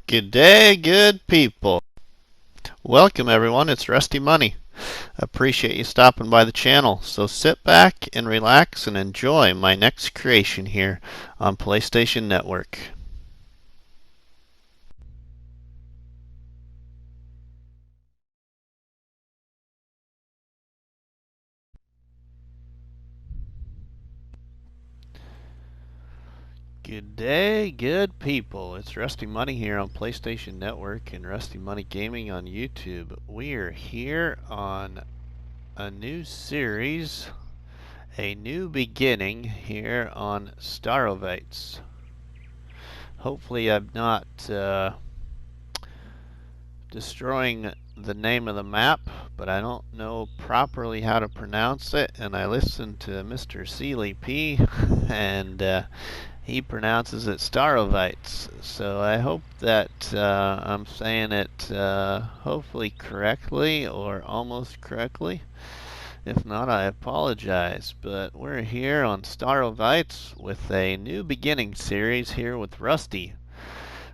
Good day, good people. Welcome everyone, it's RustyMoney. Appreciate you stopping by the channel. So sit back and relax and enjoy my next creation here on PlayStation Network. Good day, good people. It's RustyMoney here on PlayStation Network and RustyMoney Gaming on YouTube. We are here on a new series, A New Beginning, here on Starowies. Hopefully I'm not destroying the name of the map, but I don't know properly how to pronounce it, and I listened to Mr. Sealy P and he pronounces it Starowies. So I hope that I'm saying it hopefully correctly or almost correctly. If not, I apologize. But we're here on Starowies with a new beginning series here with Rusty.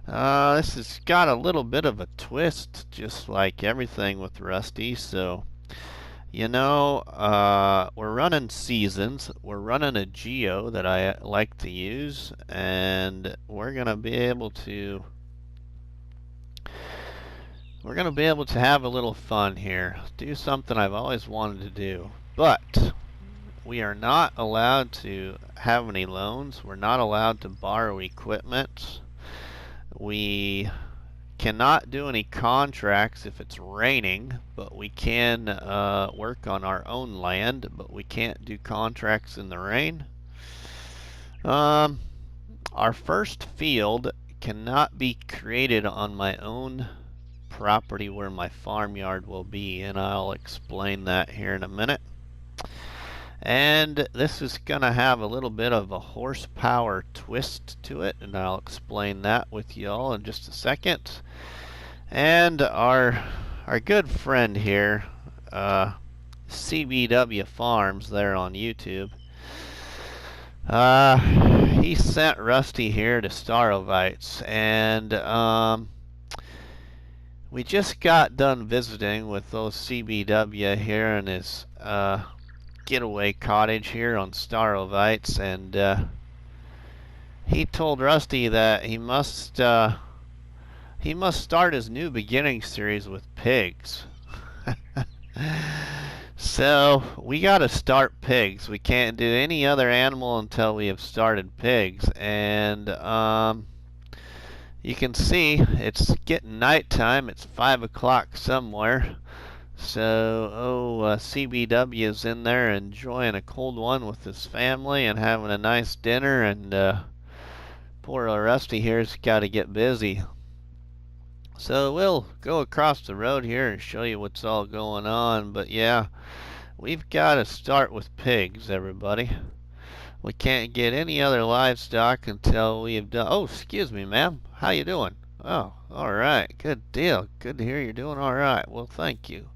This has got a little bit of a twist, just like everything with Rusty. So, you know, we're running seasons. We're running a geo that I like to use, and we're gonna be able to have a little fun here. Do something I've always wanted to do, but we are not allowed to have any loans. We're not allowed to borrow equipment. We cannot do any contracts if it's raining, but we can work on our own land, but we can't do contracts in the rain. Our first field cannot be created on my own property where my farmyard will be, and I'll explain that here in a minute. And this is going to have a little bit of a horsepower twist to it, and I'll explain that with y'all in just a second. And our good friend here, CBW Farms there on YouTube, he sent Rusty here to Starowies, and we just got done visiting with those CBW here in his getaway cottage here on Starowies, and he told Rusty that he must start his new beginning series with pigs. So we gotta start pigs. We can't do any other animal until we have started pigs, and you can see it's getting nighttime. It's 5 o'clock somewhere. So, CBW is in there enjoying a cold one with his family and having a nice dinner, and poor Rusty here's got to get busy. So we'll go across the road here and show you what's all going on. But yeah, we've got to start with pigs, everybody. We can't get any other livestock until we have done. Oh, excuse me, ma'am. How you doing? Oh, all right. Good deal. Good to hear you're doing all right. Well, thank you.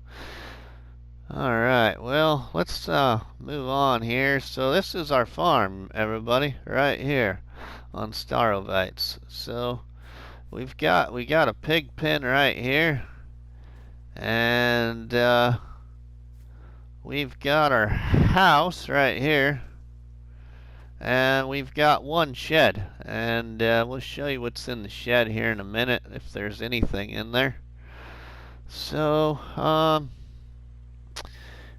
Alright, well, let's move on here. So this is our farm, everybody, right here on Starowies. So we got a pig pen right here, and we've got our house right here, and we've got one shed, and we'll show you what's in the shed here in a minute, if there's anything in there. So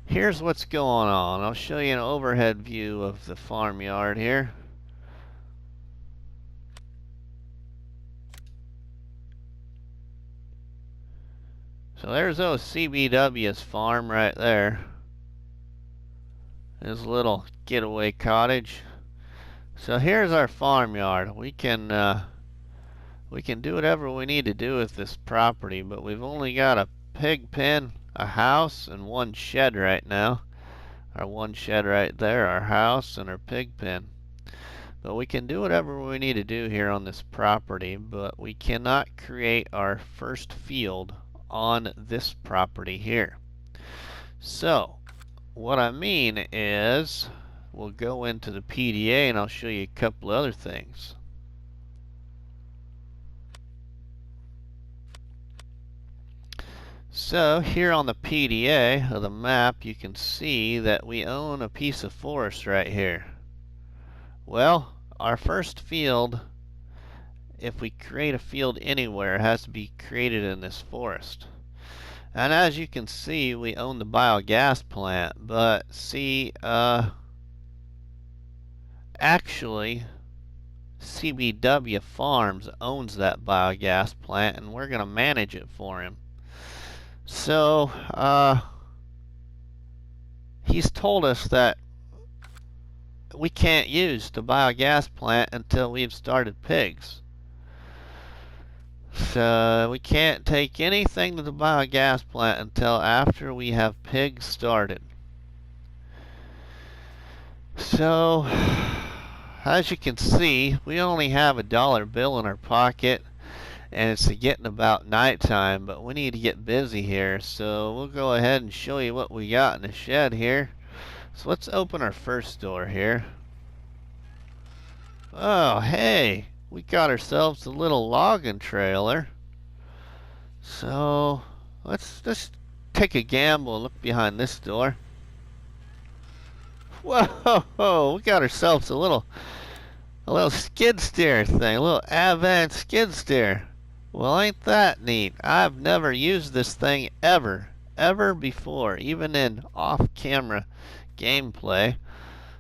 here's what's going on. I'll show you an overhead view of the farmyard here. So there's CBW's farm right there. His little getaway cottage. So here's our farmyard. We can do whatever we need to do with this property, but we've only got a pig pen, a house, and one shed right now. Our one shed right there, our house, and our pig pen. But we can do whatever we need to do here on this property, but we cannot create our first field on this property here. So what I mean is, we'll go into the PDA and I'll show you a couple other things. So here on the PDA of the map, you can see that we own a piece of forest right here. Well, our first field, if we create a field anywhere, has to be created in this forest. And as you can see, we own the biogas plant, but see, actually, CBW Farms owns that biogas plant, and we're going to manage it for him. So, he's told us that we can't use the biogas plant until we've started pigs. So, we can't take anything to the biogas plant until after we have pigs started. So, as you can see, we only have a dollar bill in our pocket, and it's getting about nighttime, but we need to get busy here. So we'll go ahead and show you what we got in the shed here. So let's open our first door here. Oh, hey, we got ourselves a little logging trailer. So let's just take a gamble and look behind this door. Whoa, we got ourselves a little skid steer thing, a little Avant skid steer. Well, ain't that neat? I've never used this thing ever before, even in off-camera gameplay.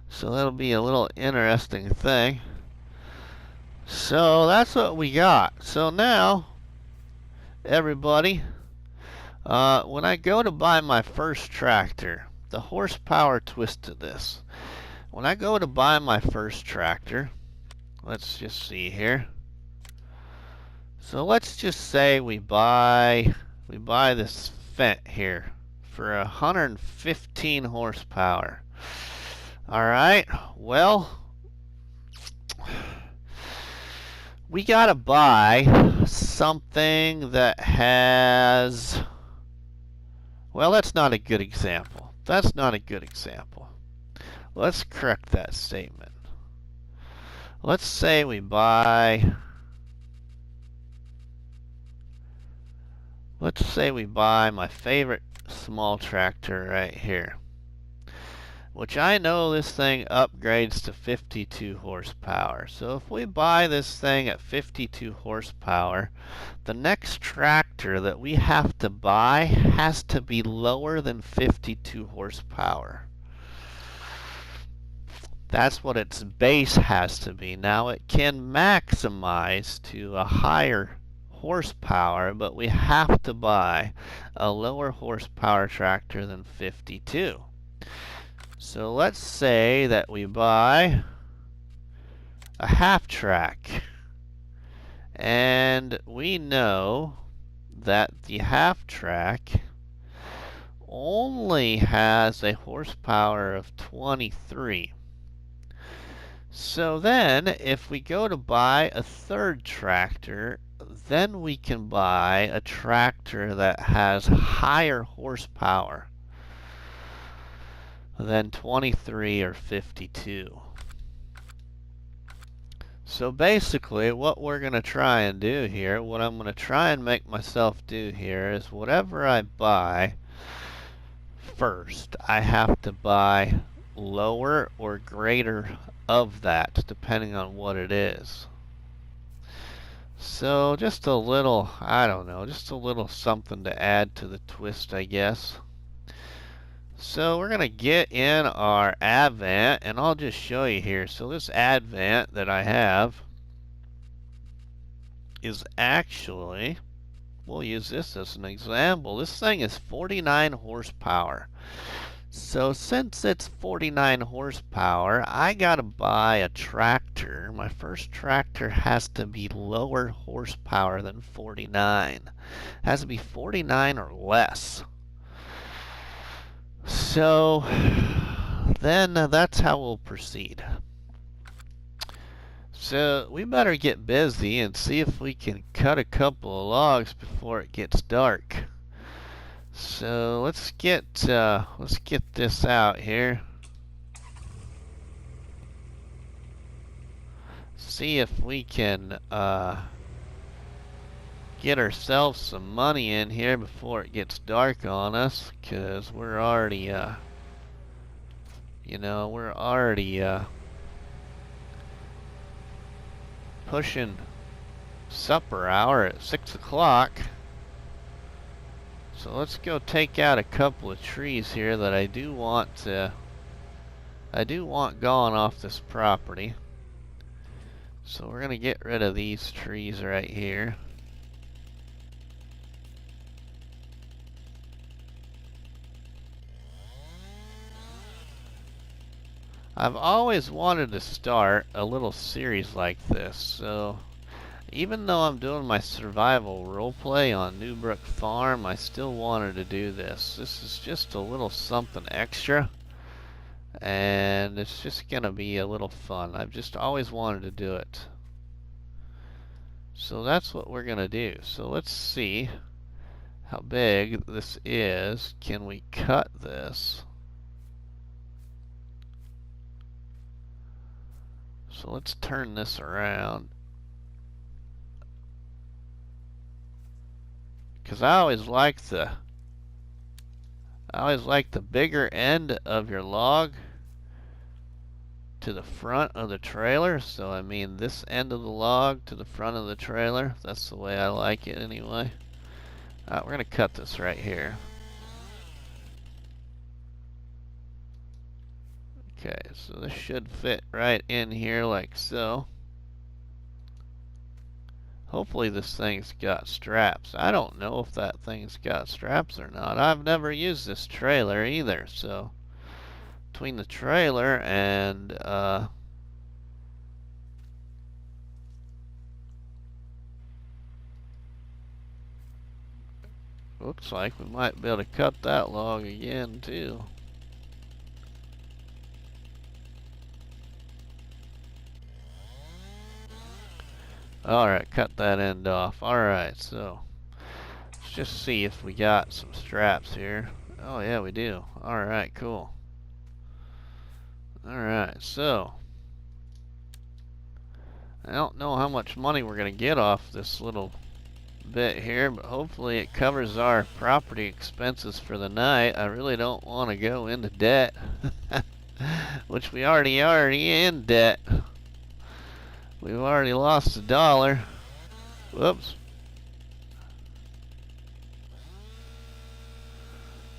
So that'll be a little interesting thing. So that's what we got. So now, everybody, when I go to buy my first tractor, the horsepower twist to this. When I go to buy my first tractor, let's just see here. So let's just say we buy this Fendt here for 115 horsepower. All right. Well, we gotta buy something that has. Well, that's not a good example. That's not a good example. Let's correct that statement. Let's say we buy. Let's say we buy my favorite small tractor right here, which I know this thing upgrades to 52 horsepower. So if we buy this thing at 52 horsepower, the next tractor that we have to buy has to be lower than 52 horsepower. That's what its base has to be. Now it can maximize to a higher horsepower, but we have to buy a lower horsepower tractor than 52. So let's say that we buy a half track, and we know that the half track only has a horsepower of 23. So then if we go to buy a third tractor, then we can buy a tractor that has higher horsepower than 23 or 52. So basically what we're going to try and do here, what I'm going to try and make myself do here is whatever I buy first, I have to buy lower or greater of that, depending on what it is. So just a little, I don't know, just a little something to add to the twist, I guess. So we're going to get in our Advent, and I'll just show you here. So this Advent that I have is actually, we'll use this as an example. This thing is 49 horsepower. So since it's 49 horsepower, I gotta buy a tractor. My first tractor has to be lower horsepower than 49. It has to be 49 or less. So then that's how we'll proceed. So we better get busy and see if we can cut a couple of logs before it gets dark. So let's get this out here. See if we can get ourselves some money in here before it gets dark on us, because we're already, we're already pushing supper hour at 6 o'clock. So let's go take out a couple of trees here that I do want gone off this property. So we're gonna get rid of these trees right here. I've always wanted to start a little series like this, so even though I'm doing my survival roleplay on Newbrook Farm, I still wanted to do this. This is just a little something extra, and it's just gonna be a little fun. I've just always wanted to do it. So that's what we're gonna do. So let's see how big this is. Can we cut this? So let's turn this around, because I always like the bigger end of your log to the front of the trailer. So I mean this end of the log to the front of the trailer. That's the way I like it anyway. We're gonna cut this right here. Okay, so this should fit right in here like so. Hopefully this thing's got straps. I don't know if that thing's got straps or not. I've never used this trailer either, so between the trailer and looks like we might be able to cut that log again too. Alright, cut that end off. Alright, so let's just see if we got some straps here. Oh yeah, we do. Alright, cool. Alright, so I don't know how much money we're gonna get off this little bit here, but hopefully it covers our property expenses for the night. I really don't want to go into debt, which we already in debt. We've already lost $1. Whoops.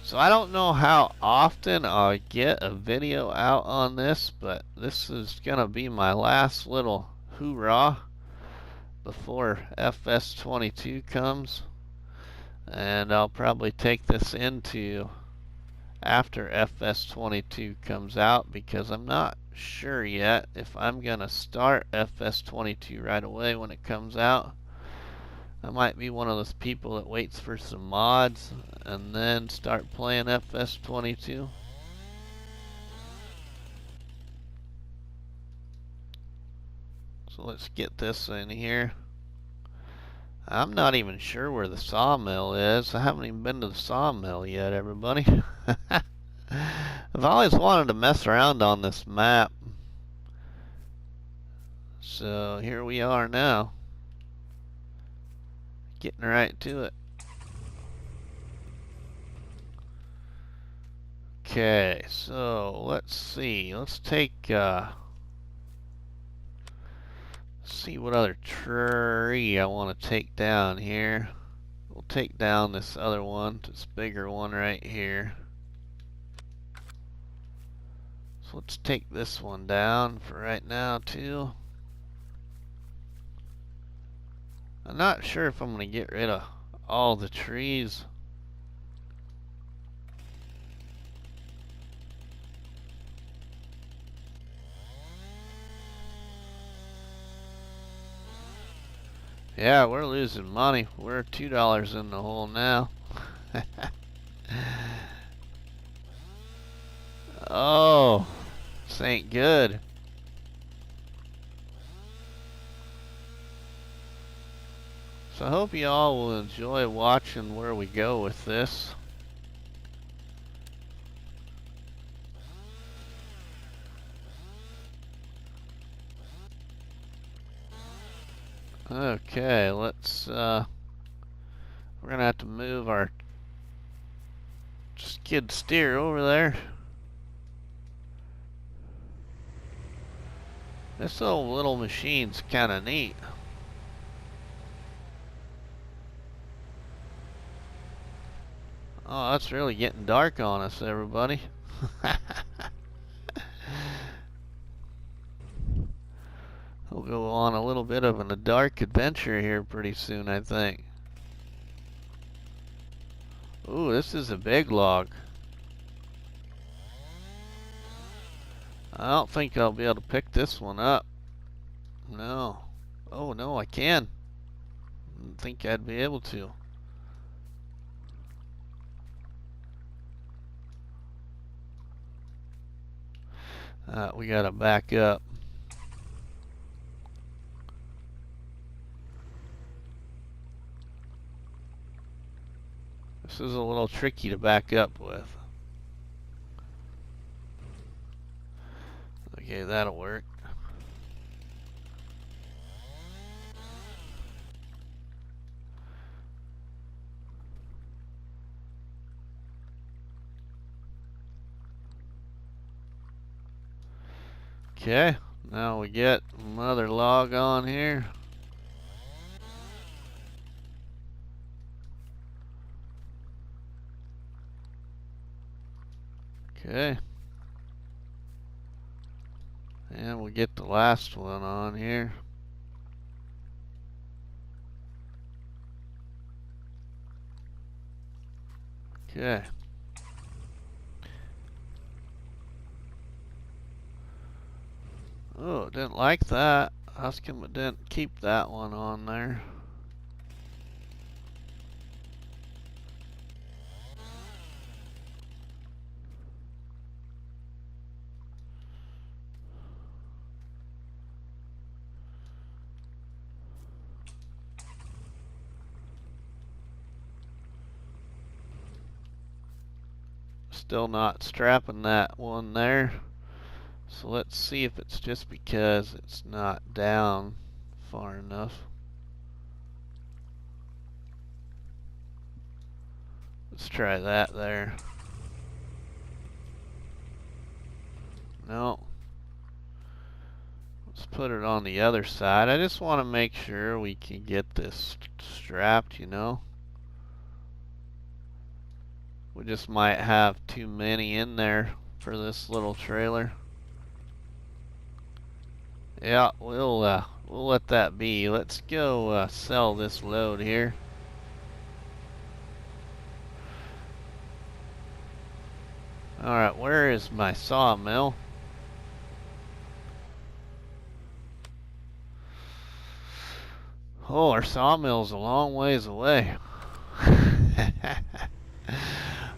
So I don't know how often I'll get a video out on this, but this is gonna be my last little hoorah before FS22 comes, and I'll probably take this into after FS22 comes out, because I'm not sure yet if I'm gonna start FS22 right away when it comes out. I might be one of those people that waits for some mods and then start playing FS22. So let's get this in here. I'm not even sure where the sawmill is. I haven't even been to the sawmill yet, everybody. I've always wanted to mess around on this map. So here we are now. Getting right to it. Okay, so let's see. Let's take see what other tree I want to take down here. We'll take down this other one, this bigger one right here. So let's take this one down for right now too. I'm not sure if I'm going to get rid of all the trees. Yeah, we're losing money. We're $2 in the hole now. Oh, this ain't good. So I hope you all will enjoy watching where we go with this. Okay, let's We're gonna have to move our skid steer over there. This old little machine's kind of neat. Oh, it's really getting dark on us, everybody. We'll go on a little bit of a dark adventure here pretty soon, I think. Ooh, this is a big log. I don't think I'll be able to pick this one up. No. Oh, no, I can. Didn't think I'd be able to. We gotta back up. This is a little tricky to back up with. Okay, that'll work. Okay, now we get another log on here. Okay. And we'll get the last one on here. Okay. Oh, didn't like that. How come it didn't keep that one on there? Still not strapping that one there. So let's see if it's just because it's not down far enough. Let's try that there. No. Let's put it on the other side. I just want to make sure we can get this strapped, you know. We just might have too many in there for this little trailer. Yeah, we'll let that be. Let's go sell this load here. Alright, where is my sawmill? Oh, our sawmill's a long ways away.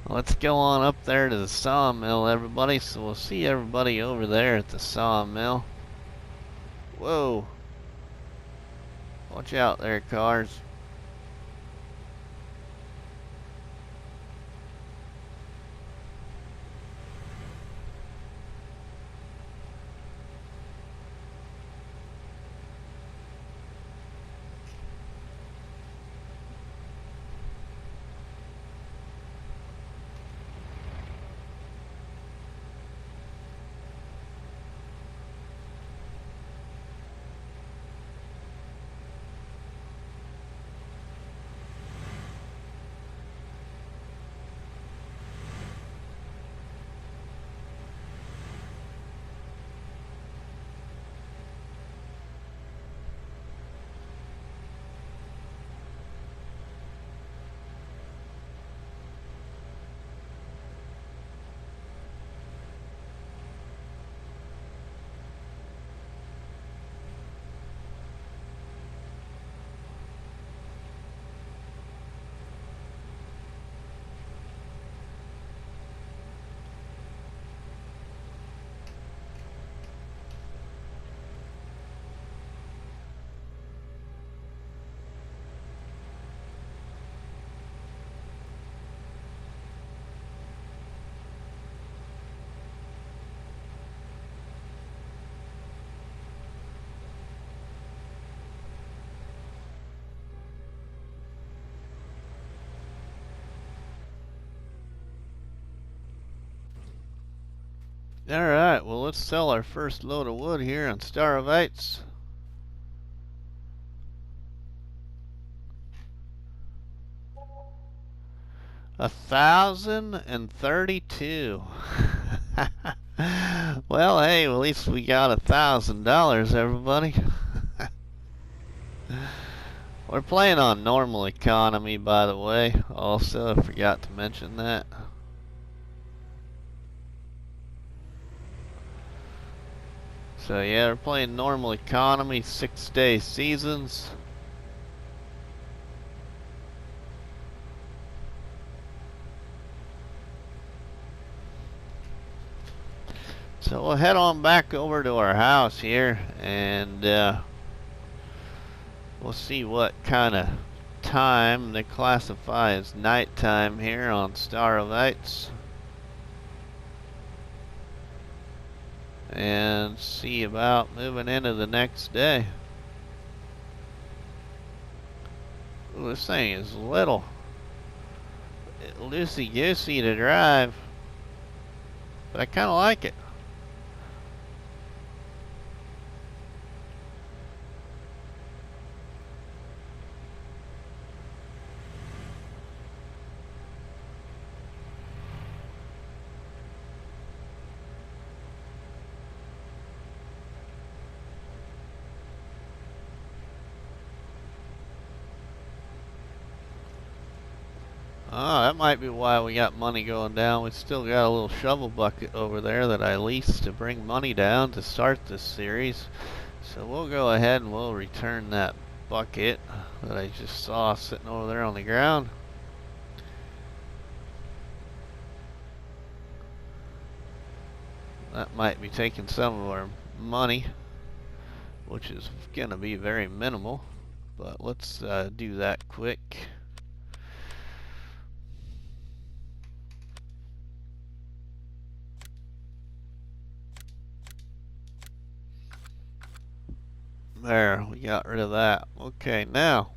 Let's go on up there to the sawmill, everybody. So we'll see everybody over there at the sawmill. Whoa. Watch out there, cars. Alright, well let's sell our first load of wood here on Starowies. $1,032. Well, hey, at least we got $1,000, everybody. We're playing on normal economy, by the way. Also, I forgot to mention that. So yeah, we're playing normal economy, 6-day seasons. So we'll head on back over to our house here, and we'll see what kind of time they classify as nighttime here on Starowies. And see about moving into the next day. Ooh, this thing is little. Loosey-goosey to drive. But I kind of like it. Oh, that might be why we got money going down. We still got a little shovel bucket over there that I leased to bring money down to start this series. So we'll go ahead and we'll return that bucket that I just saw sitting over there on the ground. That might be taking some of our money, which is going to be very minimal. But let's do that quick. There, we got rid of that. Okay, now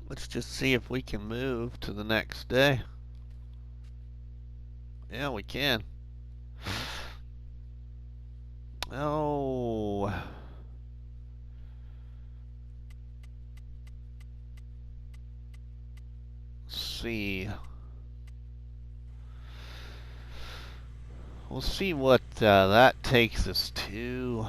let's just see if we can move to the next day. Yeah, we can. Oh. Let's see. We'll see what that takes us to.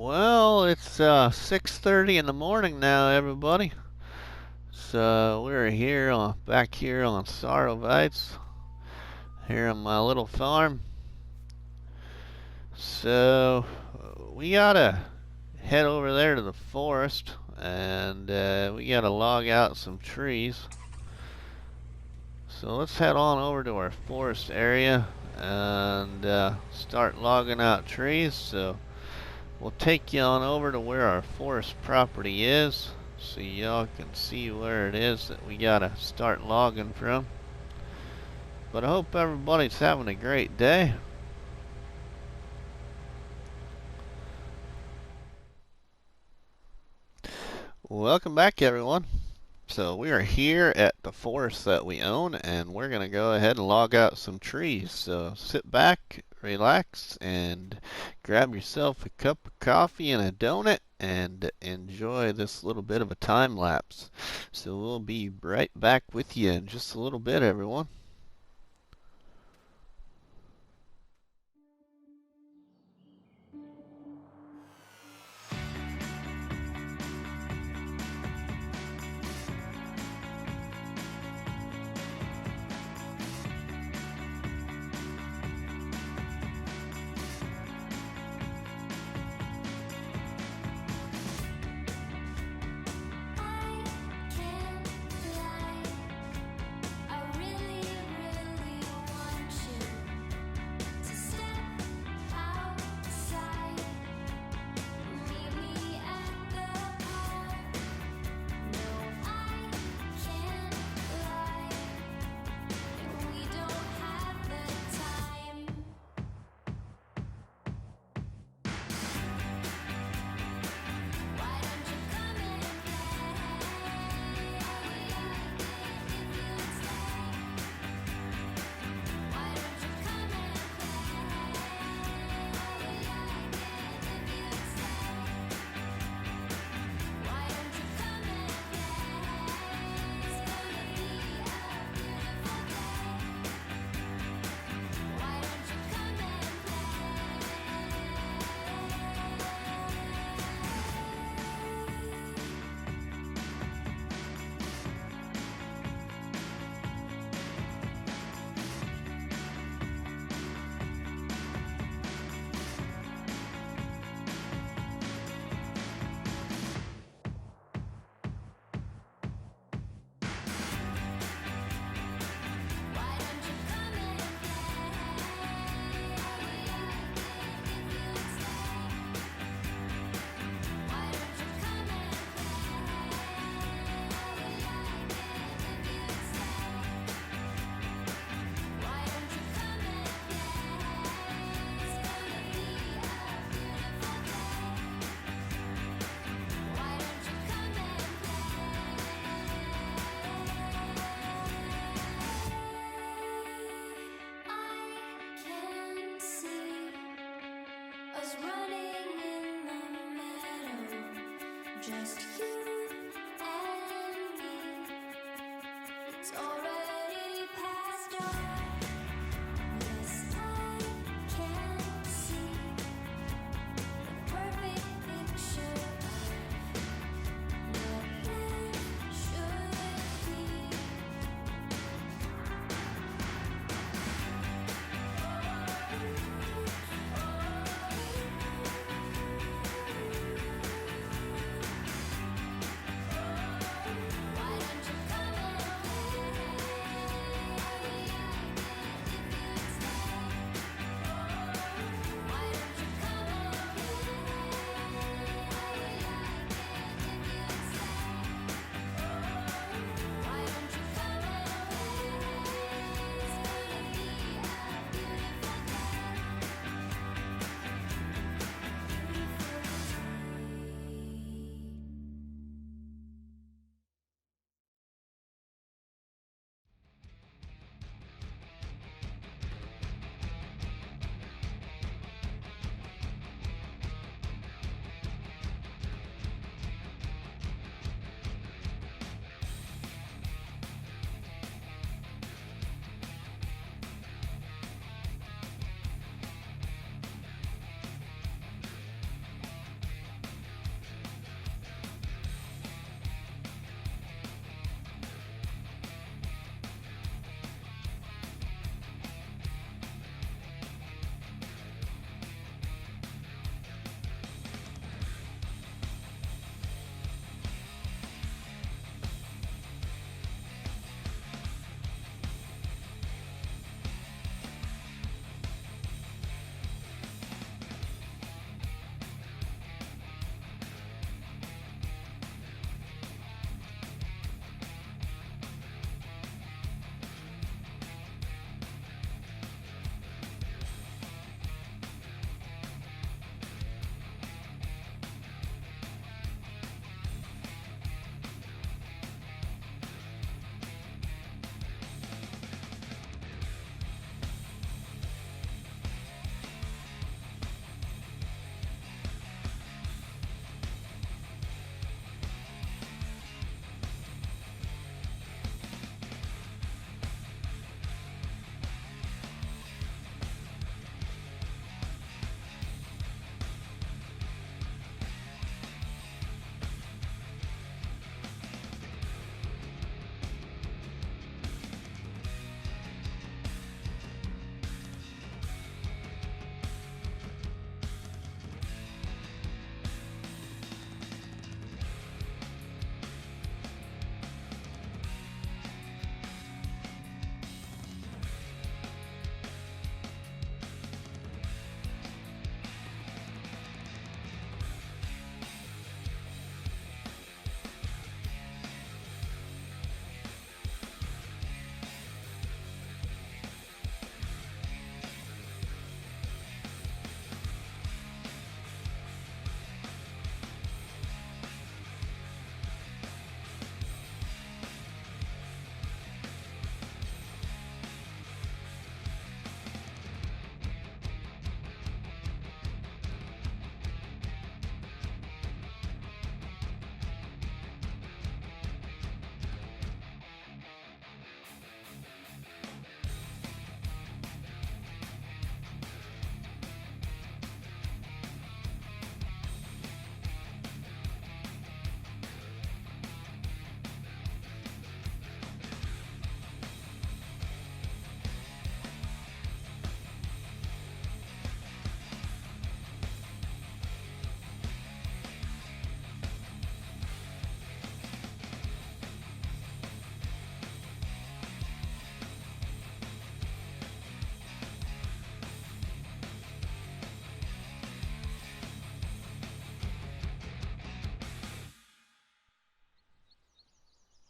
Well, it's 6:30 in the morning now, everybody. So we're here back here on Starowies, here on my little farm. So we gotta head over there to the forest, and we gotta log out some trees. So let's head on over to our forest area and start logging out trees. So we'll take you on over to where our forest property is, so y'all can see where it is that we gotta start logging from. But I hope everybody's having a great day. Welcome back, everyone. So we are here at the forest that we own, and we're gonna go ahead and log out some trees. So sit back, relax, and grab yourself a cup of coffee and a donut and enjoy this little bit of a time lapse. So we'll be right back with you in just a little bit, everyone. I can't lie, I really Just you and me. It's already past dark. Yes, I can see the perfect picture of what life should be. Why don't you come and play? If you'd stay. Why don't you come and play? If you'd stay. Why don't you come and play? It's gonna be a beautiful day.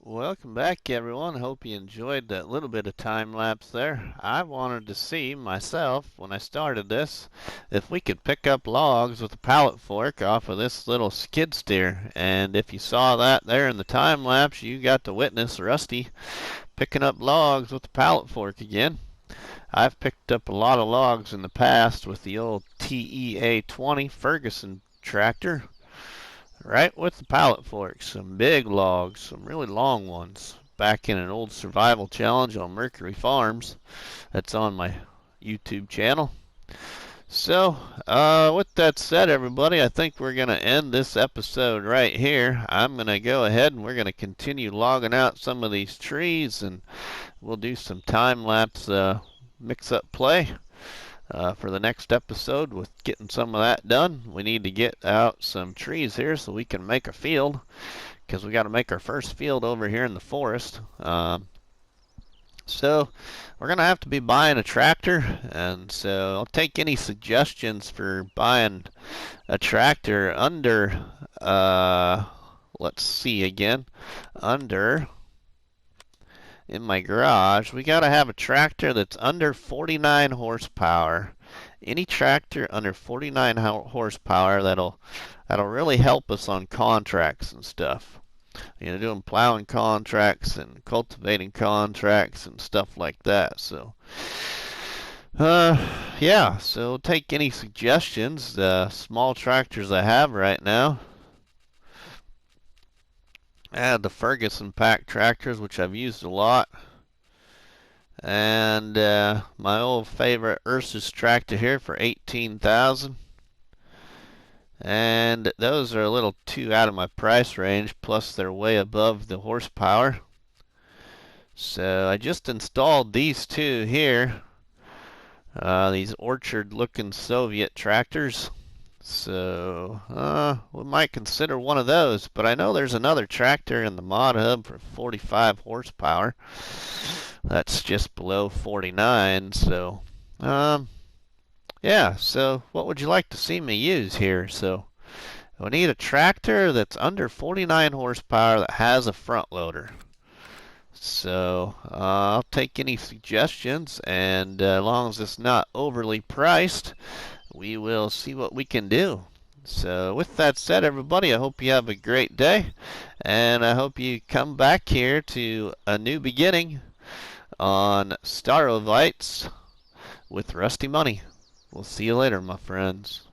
Welcome back, everyone. Hope you enjoyed that little bit of time lapse there. I wanted to see myself, when I started this, if we could pick up logs with a pallet fork off of this little skid steer. And if you saw that there in the time lapse, you got to witness Rusty picking up logs with the pallet fork again. I've picked up a lot of logs in the past with the old TEA 20 Ferguson tractor. right with the pallet forks. Some big logs, some really long ones. Back in an old survival challenge on Mercury Farms that's on my YouTube channel. So, with that said, everybody, I think we're going to end this episode right here. I'm going to go ahead and we're going to continue logging out some of these trees, and we'll do some time-lapse mix-up play for the next episode with getting some of that done. We need to get out some trees here so we can make a field, because we got to make our first field over here in the forest. So we're going to have to be buying a tractor, and so I'll take any suggestions for buying a tractor under, let's see again, under, in my garage, we got to have a tractor that's under 49 horsepower. Any tractor under 49 horsepower that'll really help us on contracts and stuff. Doing plowing contracts and cultivating contracts and stuff like that. So, yeah, so take any suggestions. The small tractors I have right now. I had the Ferguson pack tractors, which I've used a lot. And my old favorite Ursus tractor here for $18,000. And those are a little too out of my price range, plus they're way above the horsepower. So I just installed these two here, these orchard looking Soviet tractors. So we might consider one of those, but I know there's another tractor in the mod hub for 45 horsepower that's just below 49. So yeah, so what would you like to see me use here? So we need a tractor that's under 49 horsepower that has a front loader. So I'll take any suggestions, and as long as it's not overly priced, we will see what we can do. So with that said, everybody, I hope you have a great day, and I hope you come back here to A New Beginning on Starowies with RustyMoney. We'll see you later, my friends.